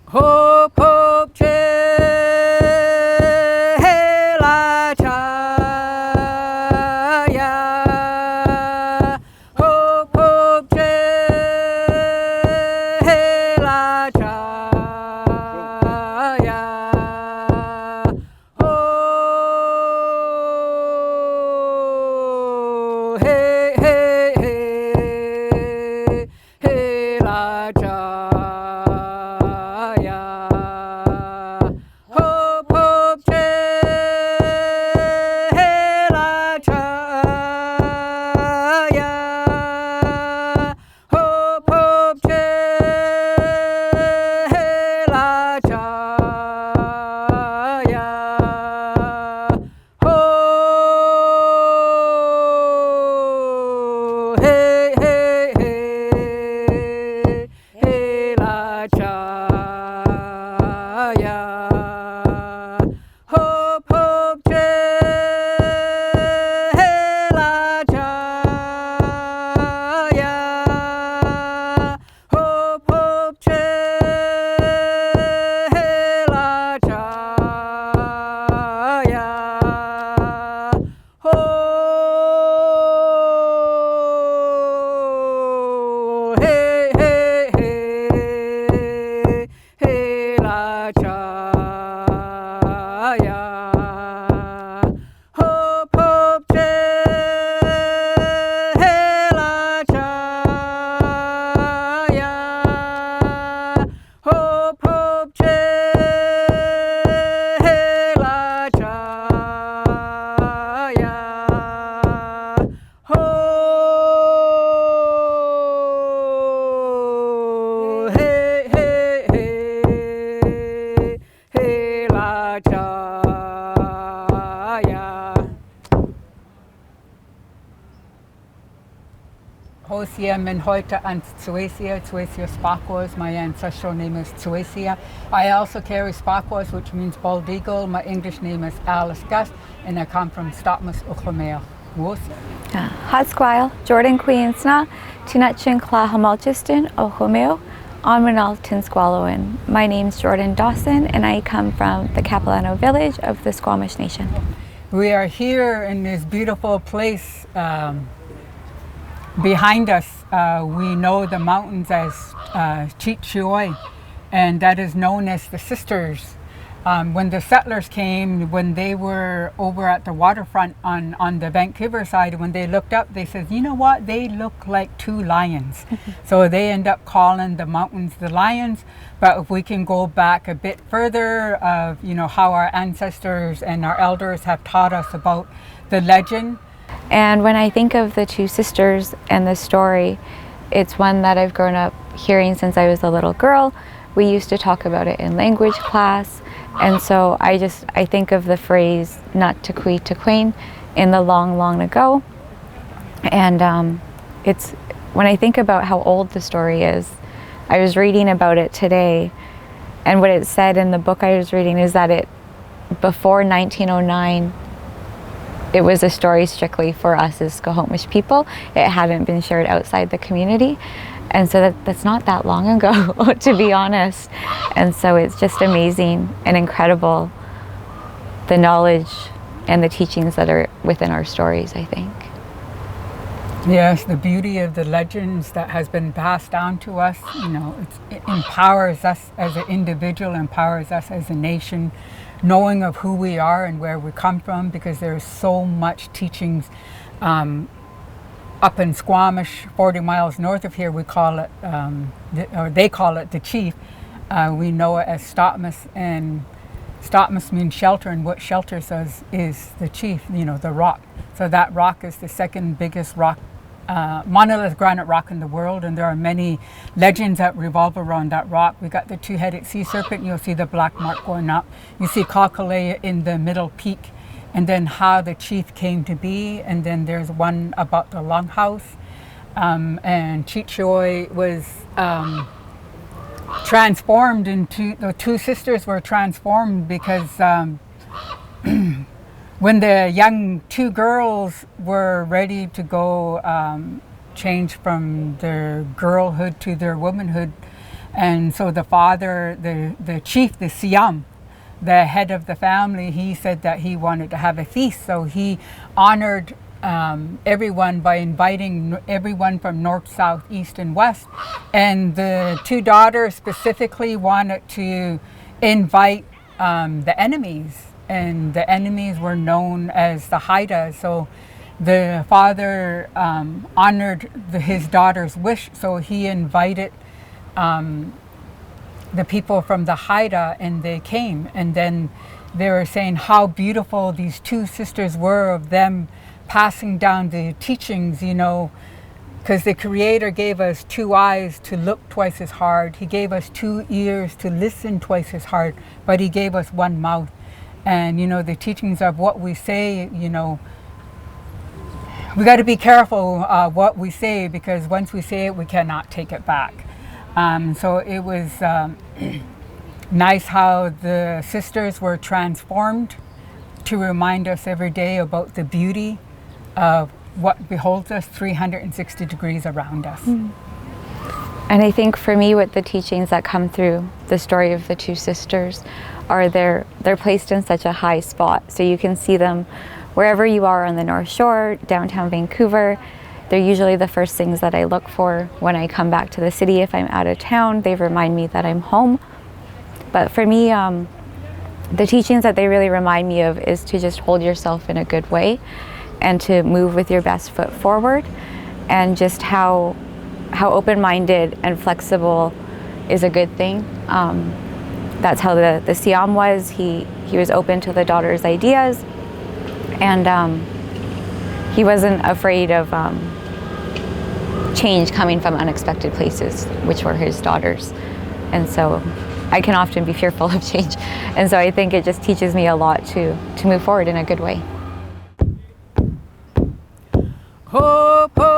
Hop hop che la cha ya. Hop hop che la cha ya. Oh hey hey hey hey la cha. Hosia min heute an Suecia, Suecia Spakwas. My ancestral name is Suecia. I also carry Spakwas, which means bald eagle. My English name is Alice Gus, and I come from Stotmas, Uchlamea. Hadsquile, Jordan Queensna, Tinachin Kla Hamalchiston, Ohomeo, Onmanal Tinsqualoin. My name's Jordan Dawson, and I come from the Capilano village of the Squamish Nation. We are here in this beautiful place. Behind us, we know the mountains as Chichioi, and that is known as the Sisters. When the settlers came, when they were over at the waterfront on the Vancouver side, when they looked up, they said, you know what, they look like two lions. So they end up calling the mountains the lions. But if we can go back a bit further of, you know, how our ancestors and our elders have taught us about the legend. And when I think of the two sisters and the story, it's one that I've grown up hearing since I was a little girl. We used to talk about it in language class. And so I think of the phrase, not to queen to queen, in the long, long ago. And it's, when I think about how old the story is, I was reading about it today, and what it said in the book I was reading is that it, before 1909, it was a story strictly for us as Squamish people. It hadn't been shared outside the community. And so that's not that long ago, to be honest. And so it's just amazing and incredible, the knowledge and the teachings that are within our stories, I think. Yes, the beauty of the legends that has been passed down to us, you know, it empowers us as an individual, empowers us as a nation, knowing of who we are and where we come from, because there's so much teachings up in Squamish, 40 miles north of here. We call it, or they call it the Chief. We know it as Stotmas, and Stotmas means shelter, and what shelters us is the Chief, you know, the rock. So that rock is the second biggest rock, monolith granite rock in the world, and there are many legends that revolve around that rock. We got the two-headed sea serpent. You'll see the black mark going up. You see Kakalea in the middle peak, and then how the chief came to be. And then there's one about the longhouse, and Chichoi was transformed into, the two sisters were transformed because when the young two girls were ready to go change from their girlhood to their womanhood, And so the father, the chief, the Siam, the head of the family, he said that he wanted to have a feast. So he honored everyone by inviting everyone from north, south, east, and west. And the two daughters specifically wanted to invite the enemies. And the enemies were known as the Haida. So the father honored his daughter's wish. So he invited the people from the Haida, and they came. And then they were saying how beautiful these two sisters were, of them passing down the teachings, you know, because the Creator gave us two eyes to look twice as hard. He gave us two ears to listen twice as hard, but He gave us one mouth. And, you know, the teachings of what we say, you know, we got to be careful what we say, because once we say it, we cannot take it back. So it was nice how the sisters were transformed to remind us every day about the beauty of what beholds us 360 degrees around us. And I think for me, with the teachings that come through the story of the two sisters, are they're placed in such a high spot. So you can see them wherever you are on the North Shore, downtown Vancouver. They're usually the first things that I look for when I come back to the city. If I'm out of town, they remind me that I'm home. But for me, the teachings that they really remind me of is to just hold yourself in a good way and to move with your best foot forward, and just how open-minded and flexible is a good thing. That's how the Siam was. He was open to the daughter's ideas, and he wasn't afraid of change coming from unexpected places, which were his daughters. And so I can often be fearful of change. And so I think it just teaches me a lot to move forward in a good way. Hope, hope.